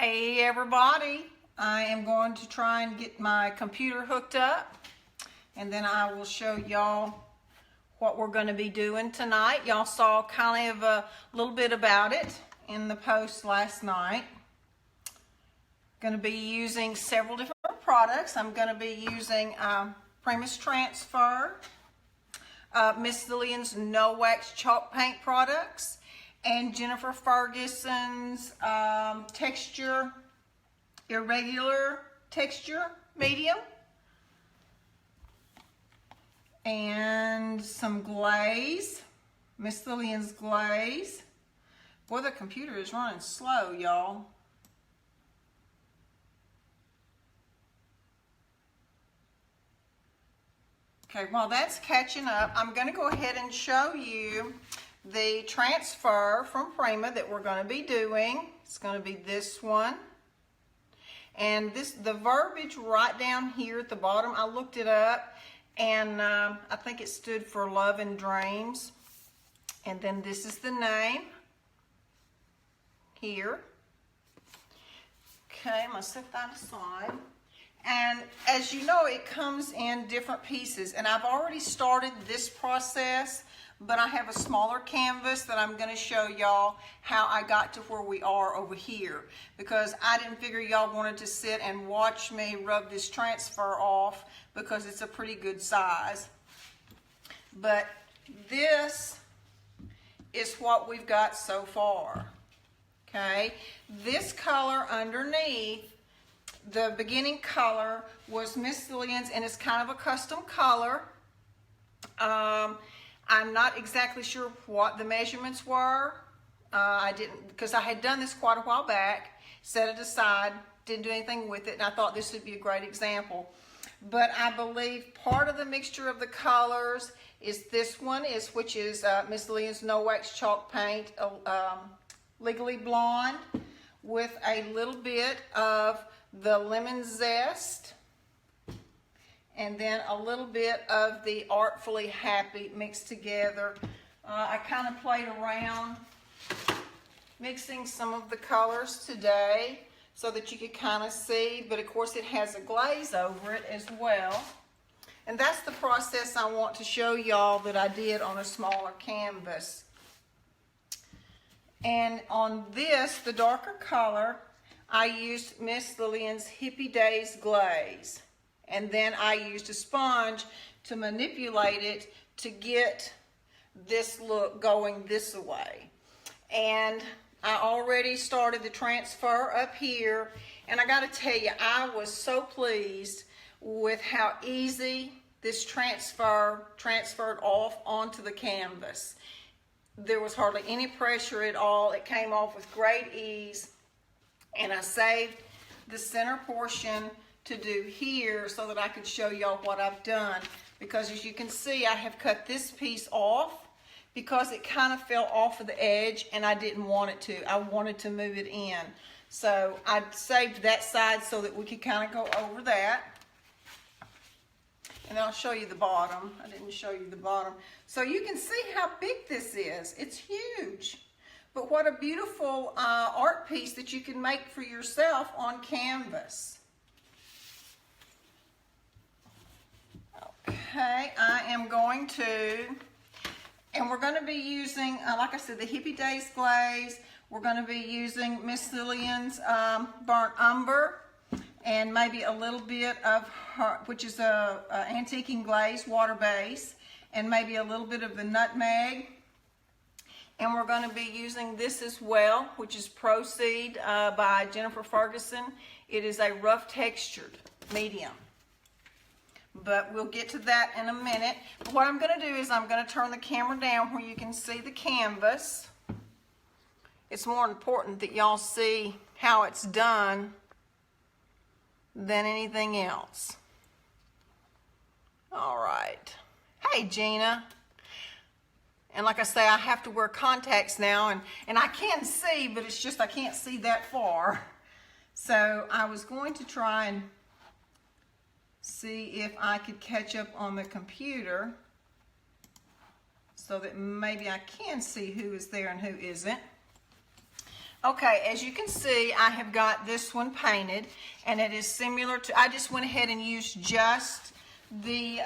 Hey everybody, I am going to try and get my computer hooked up and then I will show y'all what we're going to be doing tonight. Y'all saw kind of a little bit about it in the post last night. Going to be using several different products. I'm going to be using Prima Transfer, Miss Lillian's No Wax Chalk Paint products, and Jennifer Ferguson's texture, irregular texture medium, and some glaze, Miss Lillian's glaze. Boy, the computer is running slow, y'all. Okay, while that's catching up, I'm going to go ahead and show you the transfer from Prima that we're going to be doing. It's going to be this one. And the verbiage right down here at the bottom, I looked it up, and I think it stood for Love and Dreams. And then this is the name here. Okay, I'm going to set that aside. And as you know, it comes in different pieces. And I've already started this process, but I have a smaller canvas that I'm going to show y'all how I got to where we are over here, because I didn't figure y'all wanted to sit and watch me rub this transfer off, because it's a pretty good size. But this is what we've got so far. Okay, this color underneath, the beginning color, was Miss Lillian's, and it's kind of a custom color. I'm not exactly sure what the measurements were. I didn't, because I had done this quite a while back, set it aside, didn't do anything with it, and I thought this would be a great example. But I believe part of the mixture of the colors is this one, which is Miss Lillian's No Wax Chalk Paint, Legally Blonde, with a little bit of the lemon zest, and then a little bit of the Artfully Happy mixed together. I kind of played around mixing some of the colors today so that you could kind of see, but of course it has a glaze over it as well. And that's the process I want to show y'all that I did on a smaller canvas. And on this, the darker color, I used Miss Lillian's Hippie Days glaze. And then I used a sponge to manipulate it to get this look going this way. And I already started the transfer up here. And I got to tell you, I was so pleased with how easy this transferred off onto the canvas. There was hardly any pressure at all. It came off with great ease. And I saved the center portion to do here so that I could show y'all what I've done, because as you can see, I have cut this piece off because it kind of fell off of the edge and I didn't want it to. I wanted to move it in. So I saved that side so that we could kind of go over that. And I'll show you the bottom. I didn't show you the bottom. So you can see how big this is. It's huge. But what a beautiful art piece that you can make for yourself on canvas. Okay, I am going to, and we're going to be using, like I said, the Hippie Days glaze. We're going to be using Miss Lillian's Burnt Umber, and maybe a little bit of her, which is a antiquing glaze, water base, and maybe a little bit of the nutmeg. And we're going to be using this as well, which is Proceed by Jennifer Ferguson. It is a rough textured medium. But we'll get to that in a minute. But what I'm going to do is I'm going to turn the camera down where you can see the canvas. It's more important that y'all see how it's done than anything else. All right. Hey, Gina. And like I say, I have to wear contacts now, and I can see, but it's just I can't see that far. So I was going to try and see if I could catch up on the computer so that maybe I can see who is there and who isn't. Okay, as you can see, I have got this one painted, and it is similar to, I just went ahead and used just the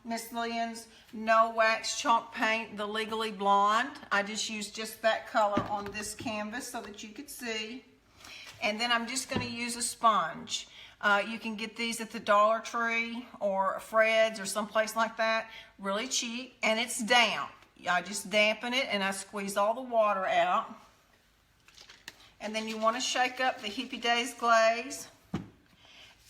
Miss Lillian's No Wax Chalk Paint, the Legally Blonde. I just used just that color on this canvas so that you could see. And then I'm just going to use a sponge. You can get these at the Dollar Tree or Fred's or someplace like that, really cheap, and it's damp. I just dampen it and I squeeze all the water out. And then you want to shake up the Hippie Days glaze.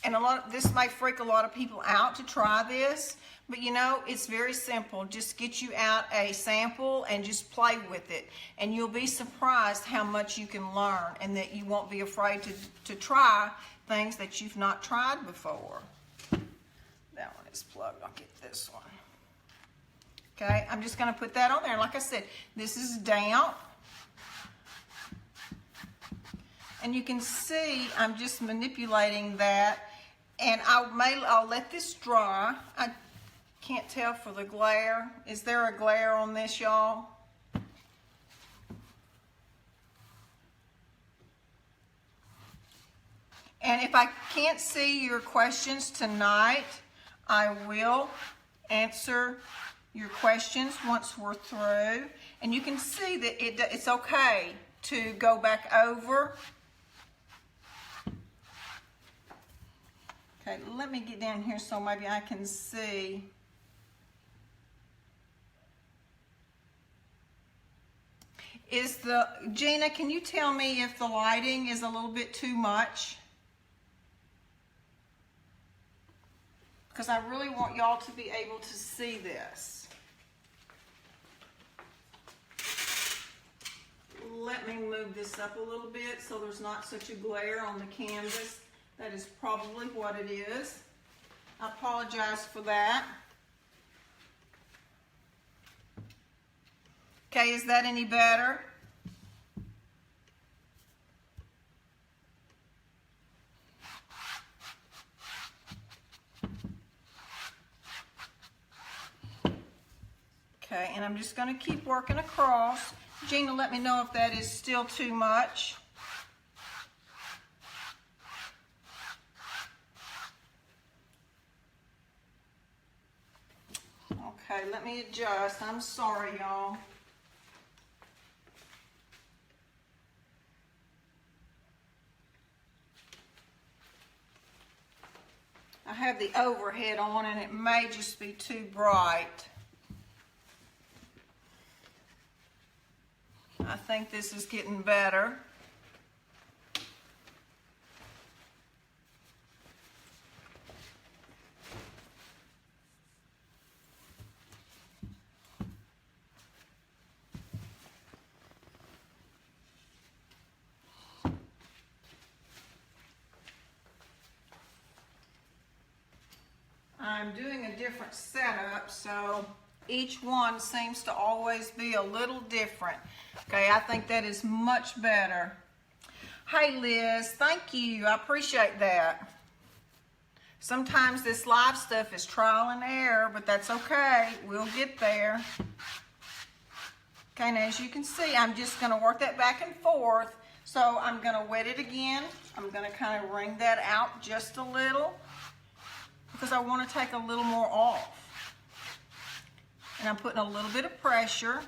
And this may freak a lot of people out to try this, but you know, it's very simple. Just get you out a sample and just play with it. And you'll be surprised how much you can learn, and that you won't be afraid to try things that you've not tried before. That one is plugged. I'll get this one. Okay, I'm just going to put that on there. Like I said, this is damp. And you can see I'm just manipulating that, and I'll let this dry. I can't tell for the glare. Is there a glare on this, y'all? And if I can't see your questions tonight, I will answer your questions once we're through. And you can see that it's okay to go back over. Okay, let me get down here so maybe I can see. Gina, can you tell me if the lighting is a little bit too much? Because I really want y'all to be able to see this. Let me move this up a little bit so there's not such a glare on the canvas. That is probably what it is. I apologize for that. Okay, is that any better? Okay, and I'm just going to keep working across. Gina, let me know if that is still too much. Okay, let me adjust. I'm sorry, y'all. I have the overhead on and it may just be too bright. I think this is getting better. I'm doing a different setup, so each one seems to always be a little different. Okay, I think that is much better. Hey Liz, thank you. I appreciate that. Sometimes this live stuff is trial and error, but that's okay. We'll get there. Okay, now as you can see, I'm just going to work that back and forth. So I'm going to wet it again. I'm going to kind of wring that out just a little, because I want to take a little more off. And I'm putting a little bit of pressure.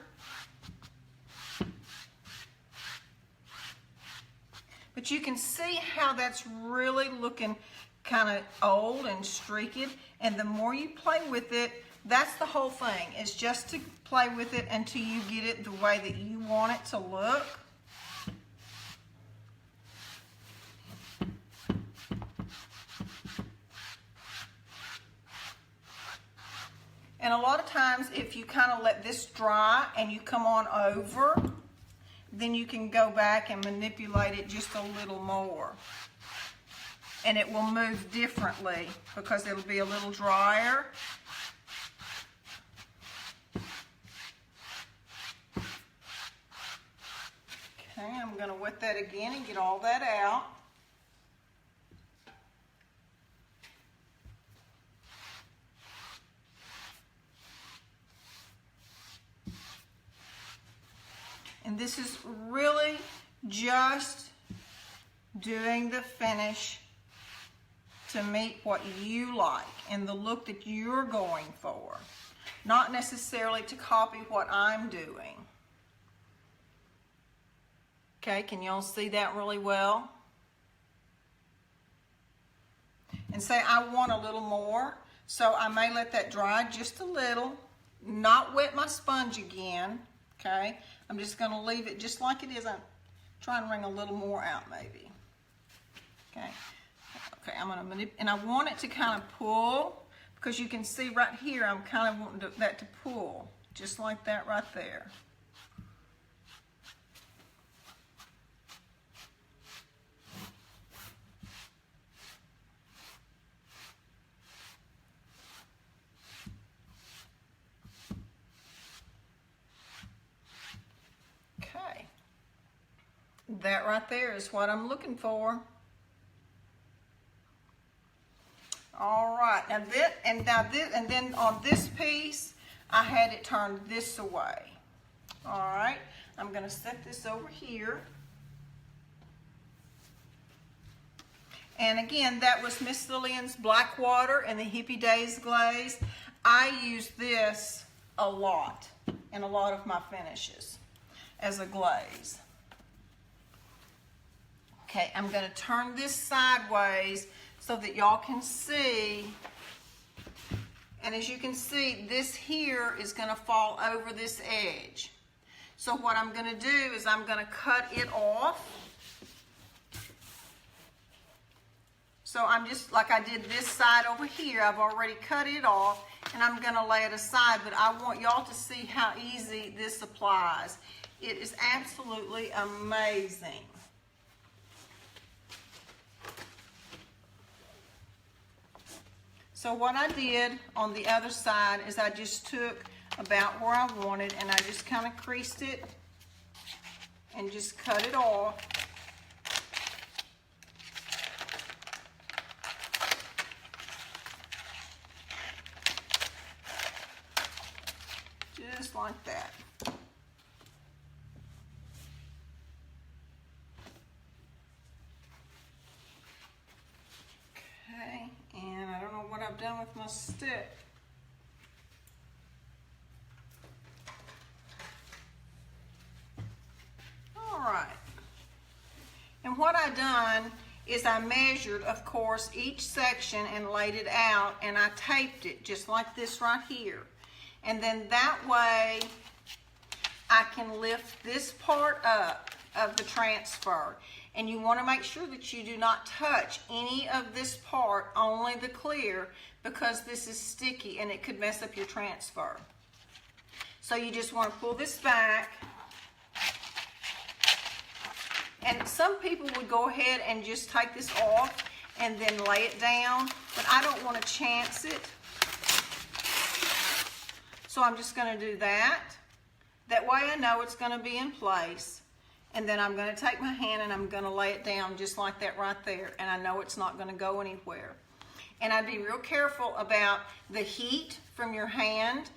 But you can see how that's really looking kind of old and streaked. And the more you play with it, that's the whole thing. It's just to play with it until you get it the way that you want it to look. And a lot of times, if you kind of let this dry and you come on over, then you can go back and manipulate it just a little more. And it will move differently because it'll be a little drier. Okay, I'm going to wet that again and get all that out. And this is really just doing the finish to meet what you like and the look that you're going for, not necessarily to copy what I'm doing. Okay, can y'all see that really well? And say I want a little more, so I may let that dry just a little, not wet my sponge again, okay? I'm just gonna leave it just like it is. I'm trying to wring a little more out maybe, okay? Okay, I'm gonna manipulate, and I want it to kind of pull, because you can see right here, I'm kind of wanting that to pull, just like that right there. Okay, that right there is what I'm looking for. All right, now this, and then on this piece, I had it turned this way. All right, I'm gonna set this over here. And again, that was Miss Lillian's Blackwater and the Hippie Days glaze. I use this a lot in a lot of my finishes as a glaze. Okay, I'm gonna turn this sideways so that y'all can see. And as you can see, this here is gonna fall over this edge. So what I'm gonna do is I'm gonna cut it off. So I'm just, like I did this side over here, I've already cut it off, and I'm gonna lay it aside, but I want y'all to see how easy this applies. It is absolutely amazing. So what I did on the other side is I just took about where I wanted and I just kind of creased it and just cut it off. Just like that. Okay, and I don't know what I've done with my stick. All right. And what I done is I measured, of course, each section and laid it out, and I taped it just like this right here. And then that way I can lift this part up of the transfer. And you want to make sure that you do not touch any of this part, only the clear, because this is sticky and it could mess up your transfer. So you just want to pull this back. And some people would go ahead and just take this off and then lay it down, but I don't want to chance it. So I'm just going to do that. That way I know it's going to be in place. And then I'm going to take my hand and I'm going to lay it down just like that right there. And I know it's not going to go anywhere. And I'd be real careful about the heat from your hand,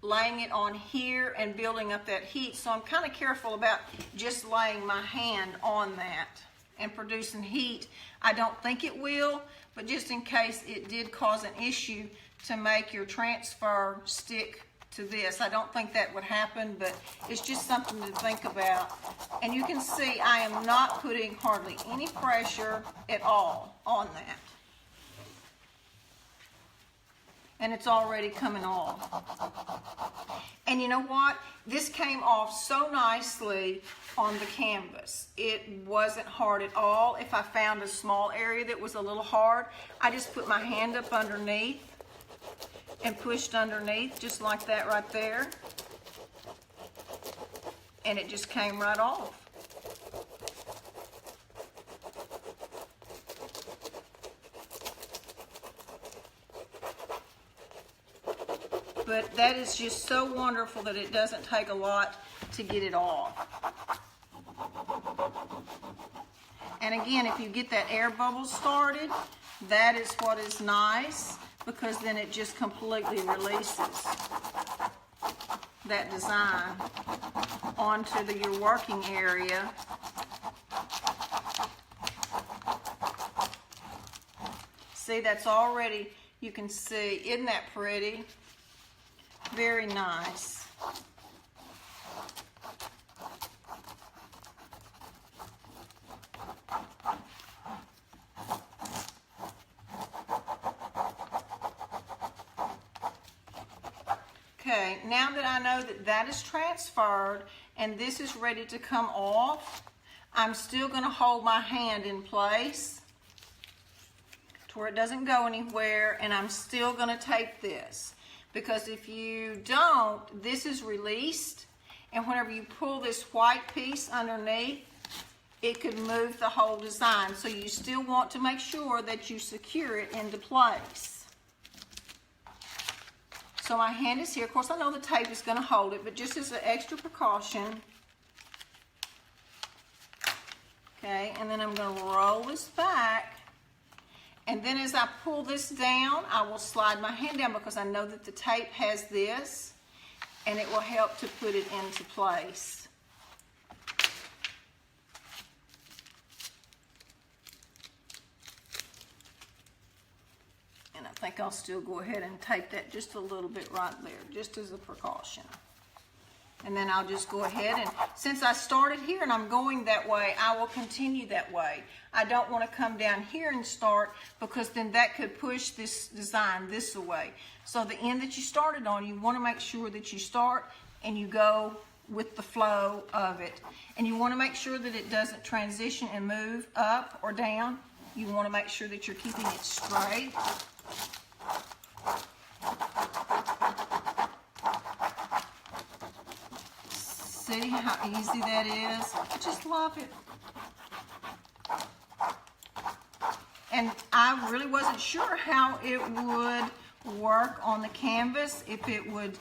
laying it on here and building up that heat. So I'm kind of careful about just laying my hand on that and producing heat. I don't think it will, but just in case it did cause an issue to make your transfer stick to this. I don't think that would happen, but it's just something to think about. And you can see I am not putting hardly any pressure at all on that. And it's already coming off. And you know what? This came off so nicely on the canvas. It wasn't hard at all. If I found a small area that was a little hard, I just put my hand up underneath and pushed underneath just like that right there. And it just came right off. But that is just so wonderful that it doesn't take a lot to get it off. And again, if you get that air bubble started, that is what is nice, because then it just completely releases that design onto your working area See, that's already, you can see, isn't that pretty? Very nice. Okay, now that I know that that is transferred and this is ready to come off, I'm still going to hold my hand in place to where it doesn't go anywhere, and I'm still going to tape this, because if you don't, this is released, and whenever you pull this white piece underneath, it could move the whole design. So you still want to make sure that you secure it into place. So my hand is here. Of course, I know the tape is going to hold it, but just as an extra precaution. Okay, and then I'm going to roll this back. And then as I pull this down, I will slide my hand down because I know that the tape has this, and it will help to put it into place. And I think I'll still go ahead and tape that just a little bit right there, just as a precaution. And then I'll just go ahead, and since I started here and I'm going that way, I will continue that way. I don't want to come down here and start, because then that could push this design this away. So the end that you started on, you want to make sure that you start and you go with the flow of it. And you want to make sure that it doesn't transition and move up or down. You want to make sure that you're keeping it straight. See how easy that is? I just love it. And I really wasn't sure how it would work on the canvas, if it would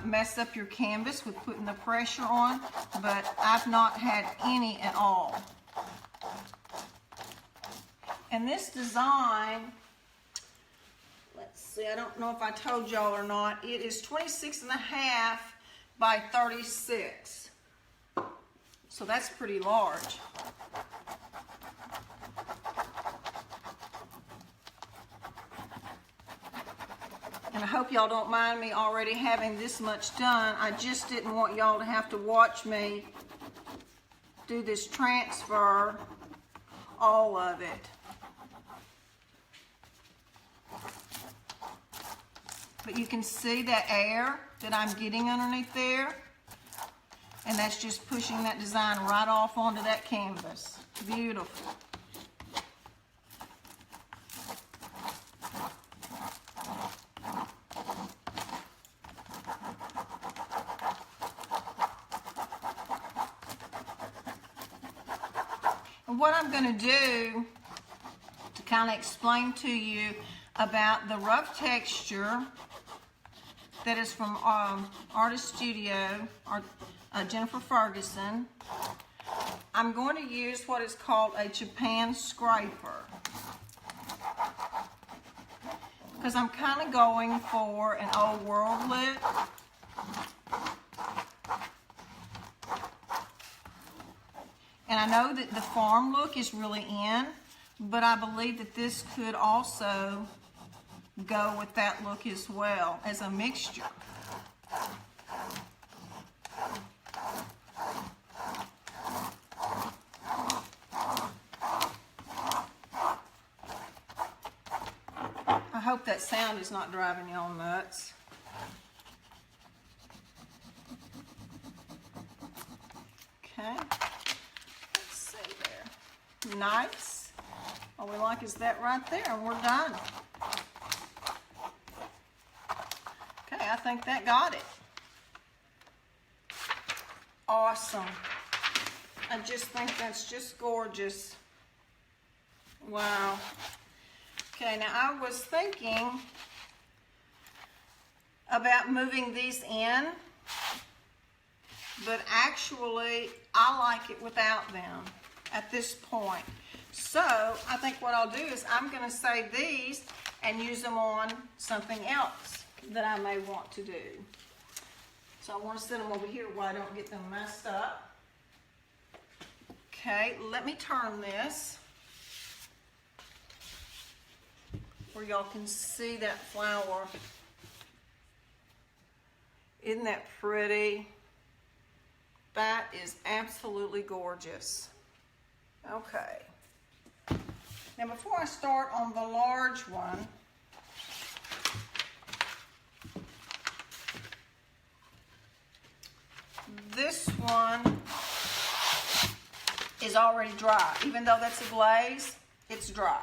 mess up your canvas with putting the pressure on, but I've not had any at all. And this design, let's see, I don't know if I told y'all or not, it is 26.5 by 36. So that's pretty large. And I hope y'all don't mind me already having this much done. I just didn't want y'all to have to watch me do this transfer, all of it. But you can see that air that I'm getting underneath there, and that's just pushing that design right off onto that canvas. Beautiful. And what I'm going to do to kind of explain to you about the rough texture that is from Artist Studio, Jennifer Ferguson. I'm going to use what is called a Japan scraper, because I'm kind of going for an old world look. And I know that the farm look is really in, but I believe that this could also go with that look as well, as a mixture. I hope that sound is not driving y'all nuts. Okay, let's see there. Nice. All we like is that right there, and we're done. Okay, I think that got it. Awesome. I just think that's just gorgeous. Wow. Okay, now I was thinking about moving these in, but actually I like it without them at this point. So I think what I'll do is I'm going to save these and use them on something else that I may want to do. So I want to set them over here where I don't get them messed up. Okay, let me turn this. where y'all can see that flower. Isn't that pretty? That is absolutely gorgeous. Okay. Now before I start on the large one, this one is already dry. Even though that's a glaze, it's dry.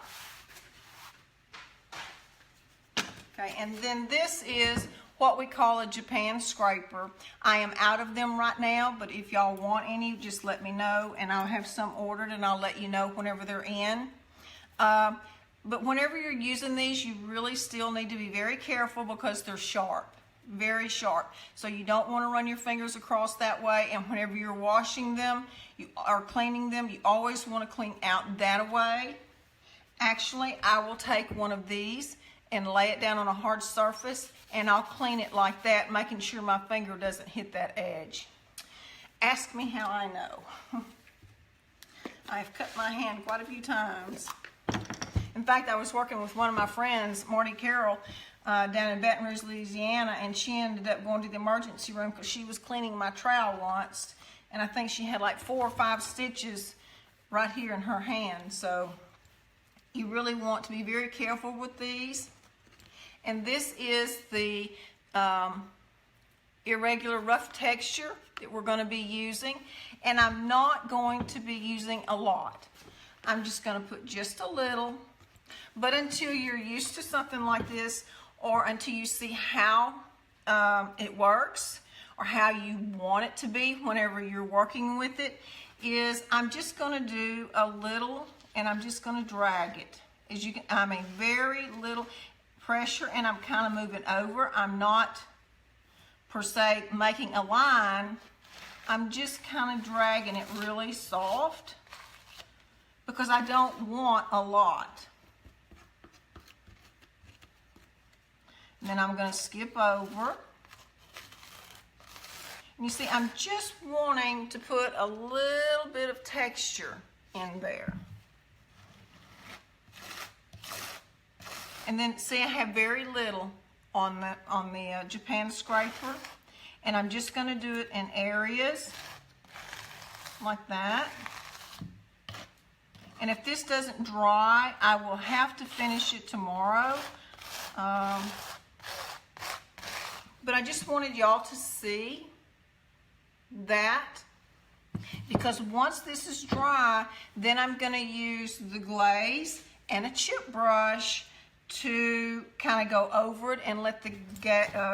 Okay, and then this is what we call a Japan scraper. I am out of them right now, but if y'all want any, just let me know, and I'll have some ordered, and I'll let you know whenever they're in. But whenever you're using these, you really still need to be very careful because they're sharp, very sharp. So you don't want to run your fingers across that way, and whenever you're washing them or cleaning them, you always want to clean out that way. Actually, I will take one of these and lay it down on a hard surface, and I'll clean it like that, making sure my finger doesn't hit that edge. Ask me how I know. I've cut my hand quite a few times. In fact, I was working with one of my friends, Marty Carroll, down in Baton Rouge, Louisiana, and she ended up going to the emergency room because she was cleaning my trowel once, and I think she had like 4 or 5 stitches right here in her hand. So you really want to be very careful with these. And this is the irregular rough texture that we're going to be using, and I'm not going to be using a lot. I'm just going to put just a little. But until you're used to something like this, or until you see how it works, or how you want it to be whenever you're working with it, I'm just going to do a little, and I'm just going to drag it. As you can, very little pressure, and I'm kind of moving over. I'm not per se making a line. I'm just kind of dragging it really soft because I don't want a lot. And then I'm going to skip over. And you see, I'm just wanting to put a little bit of texture in there. And then see, I have very little on the Japan scraper, and I'm just going to do it in areas like that. And if this doesn't dry, I will have to finish it tomorrow. But I just wanted y'all to see that, because once this is dry, then I'm going to use the glaze and a chip brush to kind of go over it and let the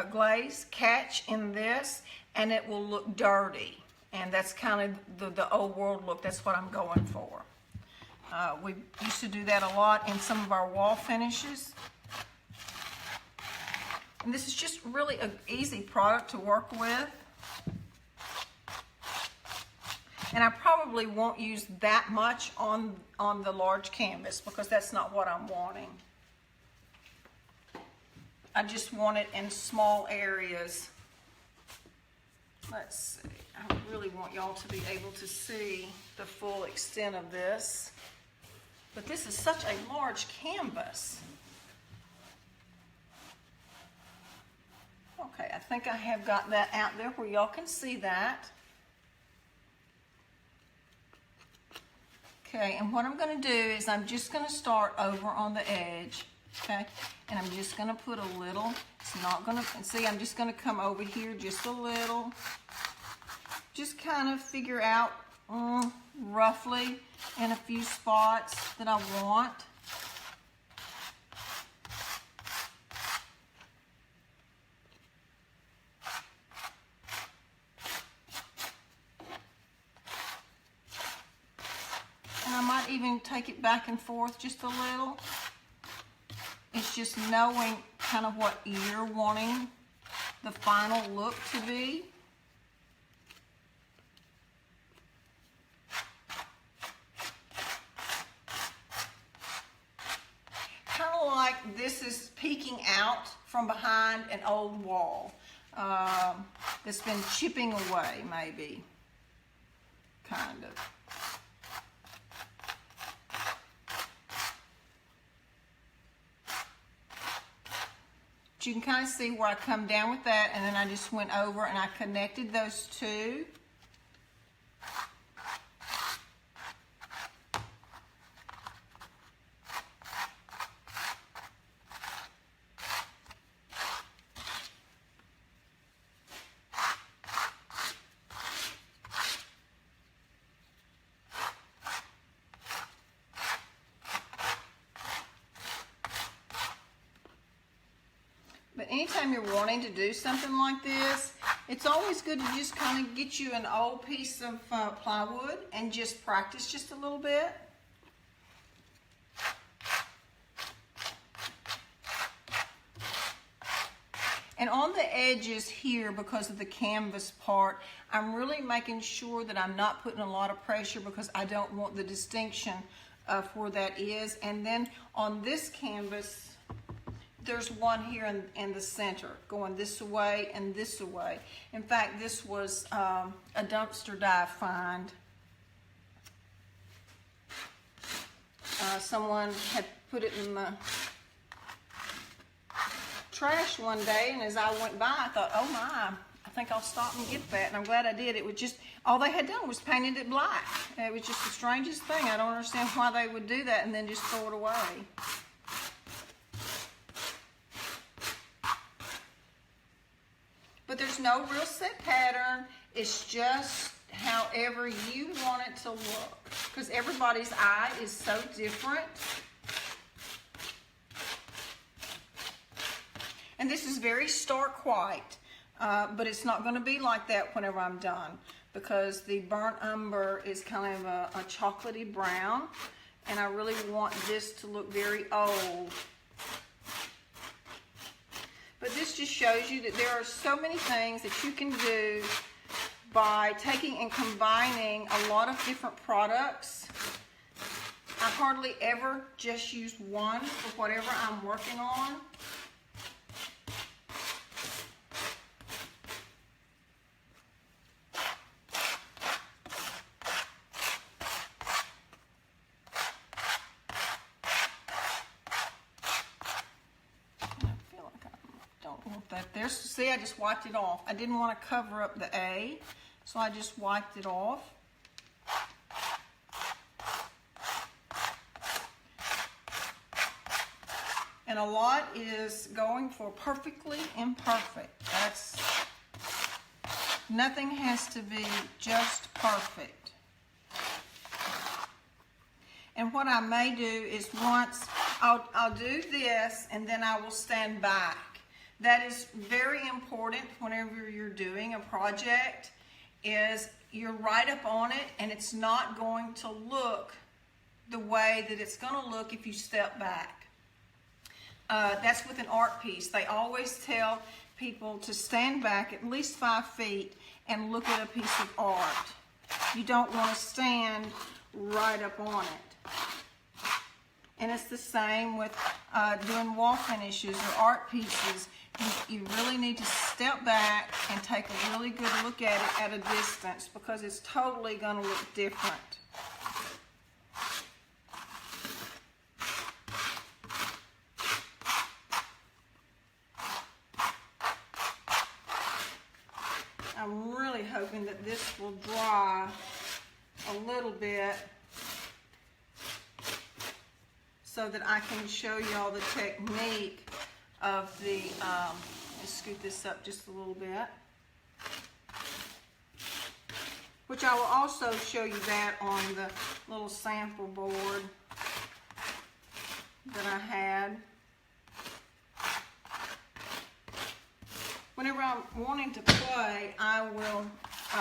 glaze catch in this, and it will look dirty. And that's kind of the old world look. That's what I'm going for. We used to do that a lot in some of our wall finishes. And this is just really an easy product to work with. And I probably won't use that much on the large canvas because that's not what I'm wanting. I just want it in small areas. Let's see. I really want y'all to be able to see the full extent of this. But this is such a large canvas. Okay, I think I have got that out there where y'all can see that. Okay, and what I'm going to do is I'm just going to start over on the edge. Okay, and I'm just going to put a little. It's not going to, see, I'm just going to come over here just a little. Just kind of figure out roughly in a few spots that I want. And I might even take it back and forth just a little. It's just knowing kind of what you're wanting the final look to be. Kind of like this is peeking out from behind an old wall that's been chipping away, maybe, kind of. But you can kind of see where I come down with that, and then I just went over and I connected those two. But anytime you're wanting to do something like this, it's always good to just kind of get you an old piece of plywood and just practice just a little bit. And on the edges here, because of the canvas part, I'm really making sure that I'm not putting a lot of pressure because I don't want the distinction of where that is. And then on this canvas, there's one here in the center going this way and this way. In fact, this was a dumpster dive find. Someone had put it in the trash one day, and as I went by, I thought, oh my, I think I'll stop and get that. And I'm glad I did. It was just, all they had done was painted it black. It was just the strangest thing. I don't understand why they would do that and then just throw it away. But there's no real set pattern. It's just however you want it to look. Because everybody's eye is so different. And this is very stark white. But it's not going to be like that whenever I'm done. Because the burnt umber is kind of a chocolatey brown. And I really want this to look very old. But this just shows you that there are so many things that you can do by taking and combining a lot of different products. I hardly ever just use one for whatever I'm working on. There, see, I just wiped it off. I didn't want to cover up the A, so I just wiped it off. And a lot is going for perfectly imperfect. Nothing has to be just perfect. And what I may do is once, I'll do this and then I will stand back. That is very important whenever you're doing a project, is you're right up on it and it's not going to look the way that it's going to look if you step back. That's with an art piece. They always tell people to stand back at least 5 feet and look at a piece of art. You don't want to stand right up on it. And it's the same with doing wall finishes or art pieces. You really need to step back and take a really good look at it at a distance because it's totally going to look different. I'm really hoping that this will dry a little bit so that I can show you all the technique of the, just scoot this up just a little bit, which I will also show you that on the little sample board that I had. Whenever I'm wanting to play, I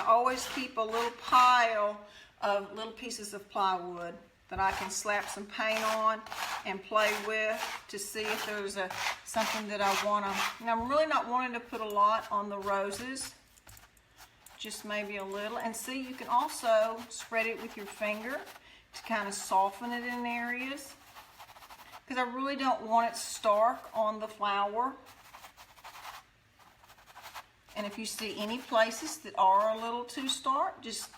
always keep a little pile of little pieces of plywood that I can slap some paint on and play with to see if there's something that I want to. And I'm really not wanting to put a lot on the roses, just maybe a little. And see, you can also spread it with your finger to kind of soften it in areas, because I really don't want it stark on the flower. And if you see any places that are a little too stark, just...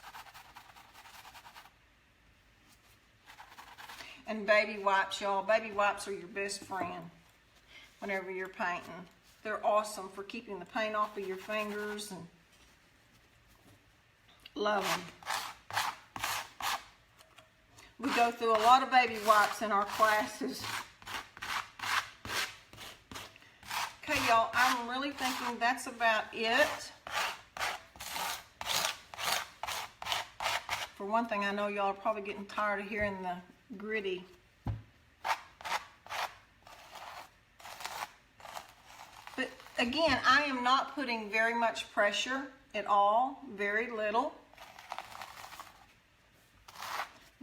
And baby wipes, y'all. Baby wipes are your best friend whenever you're painting. They're awesome for keeping the paint off of your fingers, and love them. We go through a lot of baby wipes in our classes. Okay, y'all, I'm really thinking that's about it. For one thing, I know y'all are probably getting tired of hearing the gritty. But again, I am not putting very much pressure at all, very little.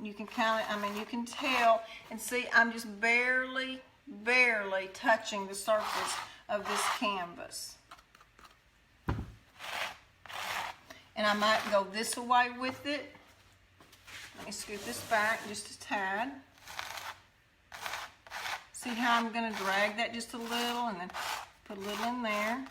You can kind of, you can tell and see I'm just barely touching the surface of this canvas. And I might go this way with it. Let me scoot this back just a tad. See how I'm going to drag that just a little and then put a little in there.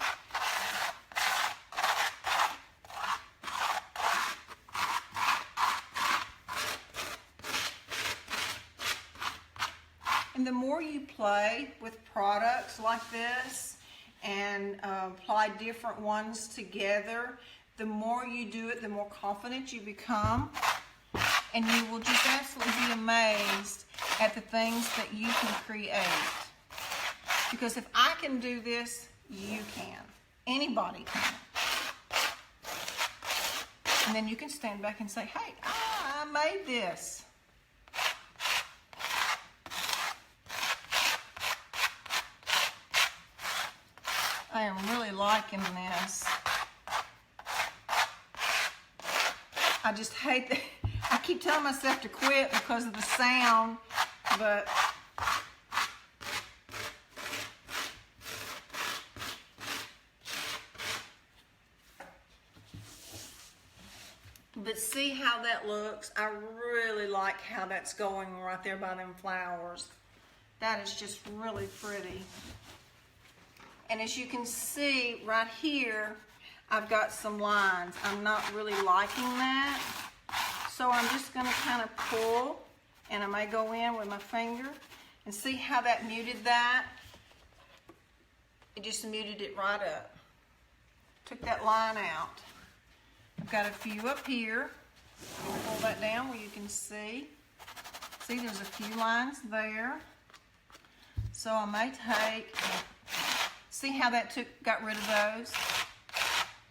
And the more you play with products like this and apply different ones together, the more you do it, the more confident you become. And you will just absolutely be amazed at the things that you can create. Because if I can do this, you can. Anybody can. And then you can stand back and say, hey, I made this. I am really liking this. I just hate that. I keep telling myself to quit because of the sound, but see how that looks. I really like how that's going right there by them flowers. That is just really pretty. And as you can see right here, I've got some lines. I'm not really liking that. So I'm just going to kind of pull, and I may go in with my finger and see how that muted that. It just muted it right up. Took that line out. I've got a few up here. Pull that down where you can see. See, there's a few lines there. So I may take, see how that got rid of those?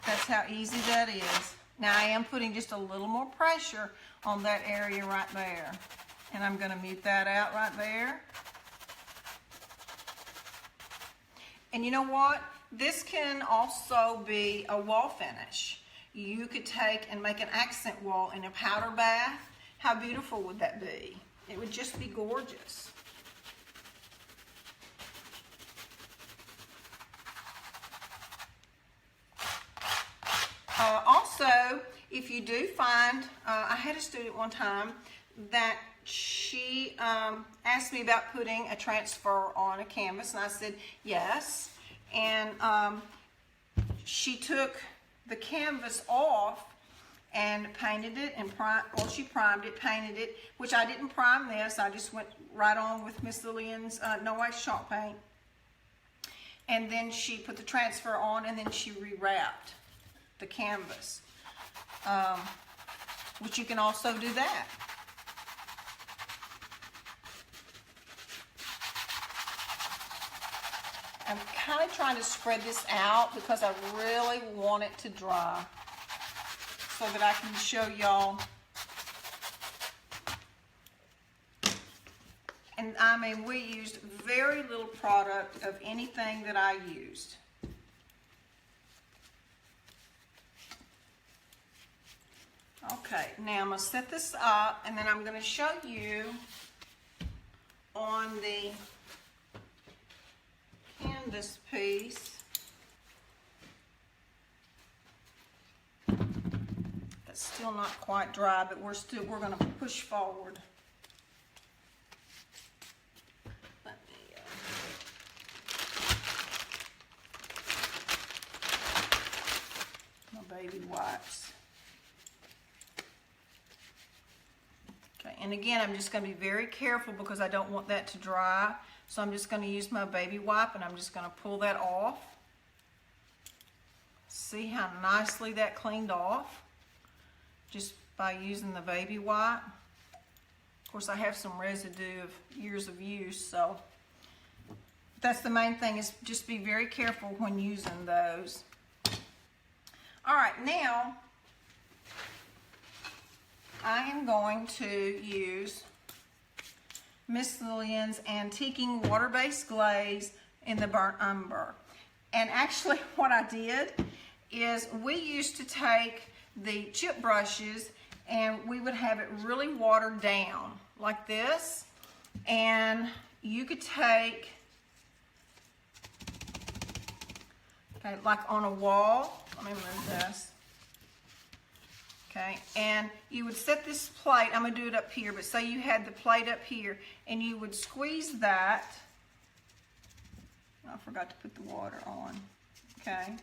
That's how easy that is. Now I am putting just a little more pressure on that area right there. And I'm going to mute that out right there. And you know what? This can also be a wall finish. You could take and make an accent wall in a powder bath. How beautiful would that be? It would just be gorgeous. Also, if you do find, I had a student one time that she asked me about putting a transfer on a canvas, and I said yes. And she took the canvas off and painted it, and she primed it, painted it, which I didn't prime this. I just went right on with Miss Lillian's No Ice Chalk Paint. And then she put the transfer on, and then she rewrapped the canvas, which you can also do that. I'm kind of trying to spread this out because I really want it to dry so that I can show y'all. And I mean, we used very little product of anything that I used. Okay, now I'm going to set this up, and then I'm going to show you on the canvas piece. That's still not quite dry, but we're going to push forward. Let me, my baby wipes. Okay, and again, I'm just going to be very careful because I don't want that to dry. So I'm just going to use my baby wipe, and I'm just going to pull that off. See how nicely that cleaned off just by using the baby white. Of course, I have some residue of years of use, so that's the main thing, is just be very careful when using those. All right, now I am going to use Miss Lillian's Antiquing Water-Based Glaze in the Burnt Umber. And actually what I did is we used to take the chip brushes and we would have it really watered down like this. And you could take, okay, like on a wall, let me move this. Okay, and you would set this plate, I'm gonna do it up here, but say you had the plate up here and you would squeeze that. I forgot to put the water on, okay.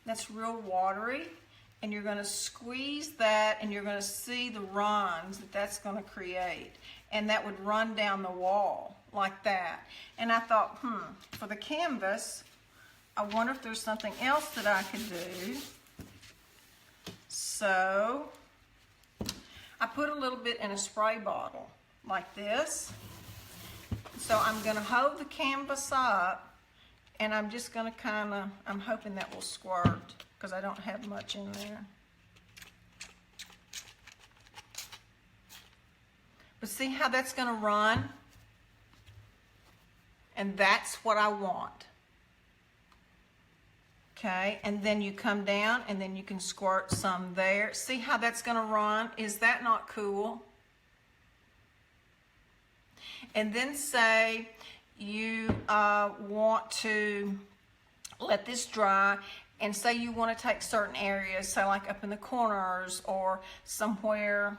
That's real watery, and you're gonna squeeze that and you're gonna see the runs that that's gonna create. And that would run down the wall like that. And I thought, for the canvas, I wonder if there's something else that I could do. So I put a little bit in a spray bottle like this. So I'm going to hold the canvas up and I'm just going to I'm hoping that will squirt because I don't have much in there. But see how that's going to run? And that's what I want. Okay, and then you come down and then you can squirt some there. See how that's going to run? Is that not cool? And then say you want to let this dry, and say you want to take certain areas, say like up in the corners or somewhere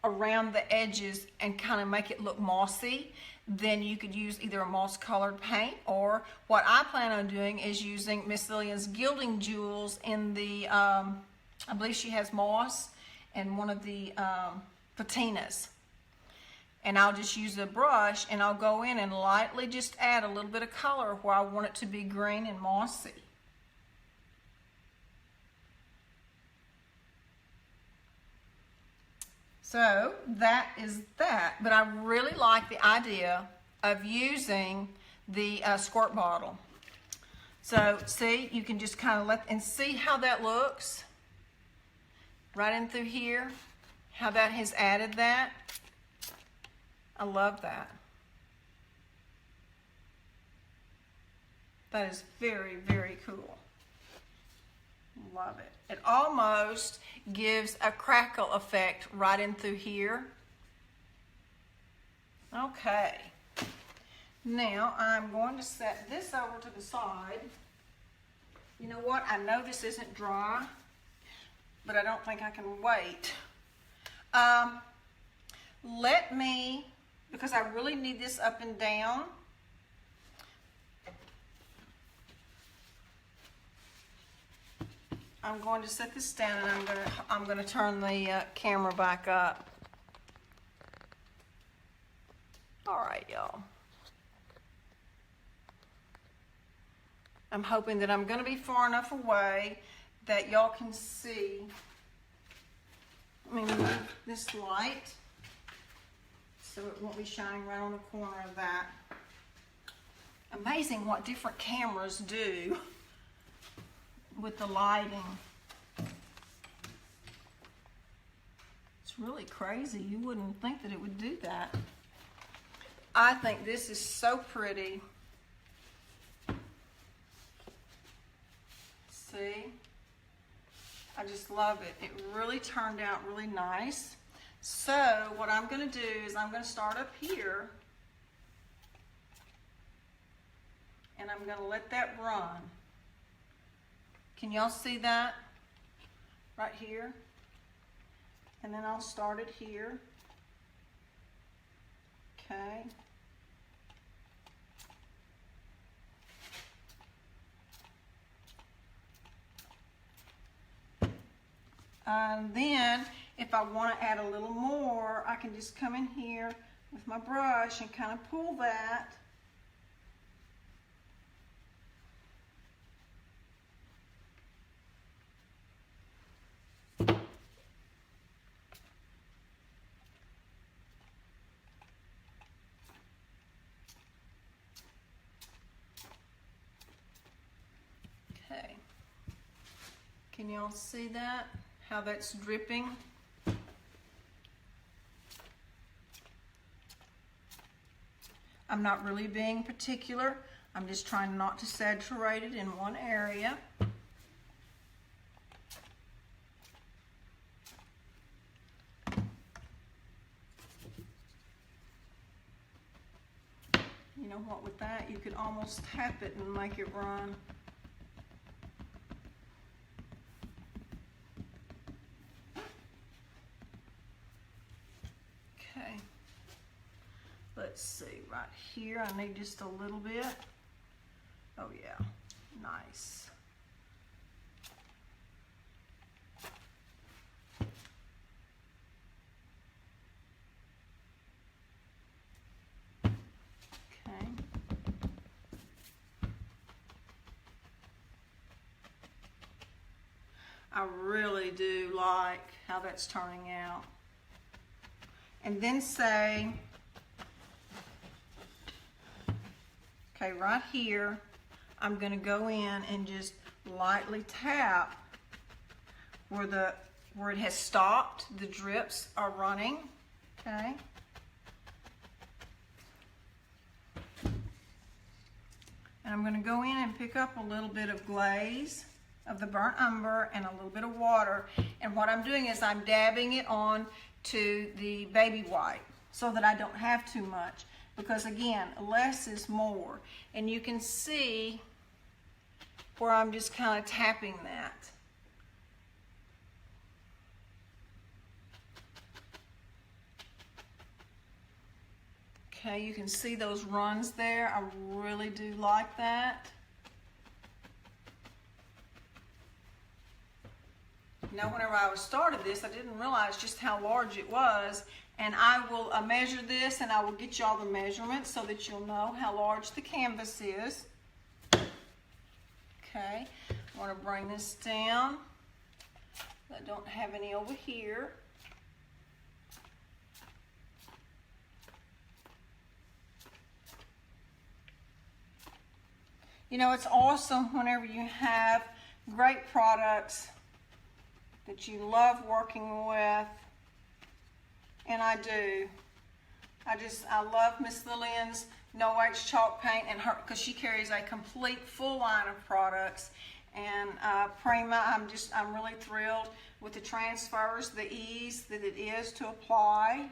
around the edges and kind of make it look mossy. Then you could use either a moss colored paint, or what I plan on doing is using Miss Lillian's Gilding Jewels in the, I believe she has moss and one of the patinas. And I'll just use a brush and I'll go in and lightly just add a little bit of color where I want it to be green and mossy. So that is that, but I really like the idea of using the squirt bottle. So see, you can just kind of let, and see how that looks right in through here, how that has added that. I love that. That is very, very cool. Love it. It almost gives a crackle effect right in through here. Okay. Now I'm going to set this over to the side. You know what? I know this isn't dry, but I don't think I can wait. Let me, because I really need this up and down. I'm going to set this down and I'm going to turn the camera back up. All right, y'all. I'm hoping that I'm going to be far enough away that y'all can see. Let me move this light so it won't be shining right on the corner of that. Amazing what different cameras do with the lighting. It's really crazy. You wouldn't think that it would do that. I think this is so pretty. See? I just love it. It really turned out really nice. So what I'm going to do is I'm going to start up here and I'm going to let that run. Can y'all see that? Right here. And then I'll start it here. Okay. And then if I want to add a little more, I can just come in here with my brush and kind of pull that. y'all see that? How that's dripping? I'm not really being particular. I'm just trying not to saturate it in one area. You know what, with that, you could almost tap it and make it run. Okay. Let's see, right here, I need just a little bit. Oh yeah, nice. Okay. I really do like how that's turning out. And then say, okay, right here, I'm going to go in and just lightly tap where it has stopped. The drips are running, okay? And I'm going to go in and pick up a little bit of glaze of the burnt umber and a little bit of water. And what I'm doing is I'm dabbing it on to the baby white so that I don't have too much. Because again, less is more. And you can see where I'm just kind of tapping that. Okay, you can see those runs there. I really do like that. Now, whenever I started this, I didn't realize just how large it was. And I will measure this, and I will get y'all the measurements so that you'll know how large the canvas is. Okay, I want to bring this down. I don't have any over here. You know, it's awesome whenever you have great products that you love working with, and I do. I love Miss Lillian's No H chalk paint, and her, because she carries a complete full line of products. And Prima, I'm really thrilled with the transfers, the ease that it is to apply.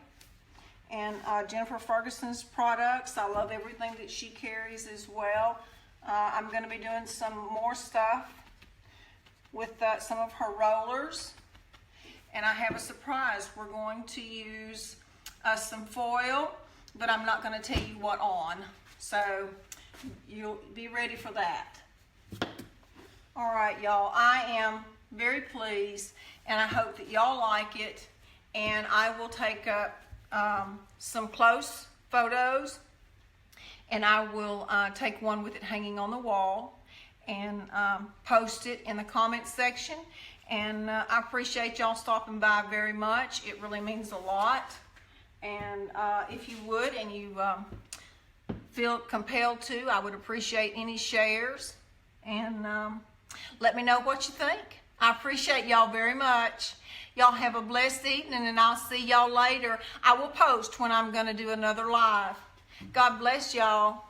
And Jennifer Ferguson's products, I love everything that she carries as well. I'm going to be doing some more stuff with some of her rollers. And I have a surprise. We're going to use some foil, but I'm not going to tell you what on. So you'll be ready for that. All right, y'all. I am very pleased, and I hope that y'all like it. And I will take up some close photos, and I will take one with it hanging on the wall and post it in the comments section. And I appreciate y'all stopping by very much. It really means a lot. And if you would, and you feel compelled to, I would appreciate any shares. And let me know what you think. I appreciate y'all very much. Y'all have a blessed evening, and I'll see y'all later. I will post when I'm going to do another live. God bless y'all.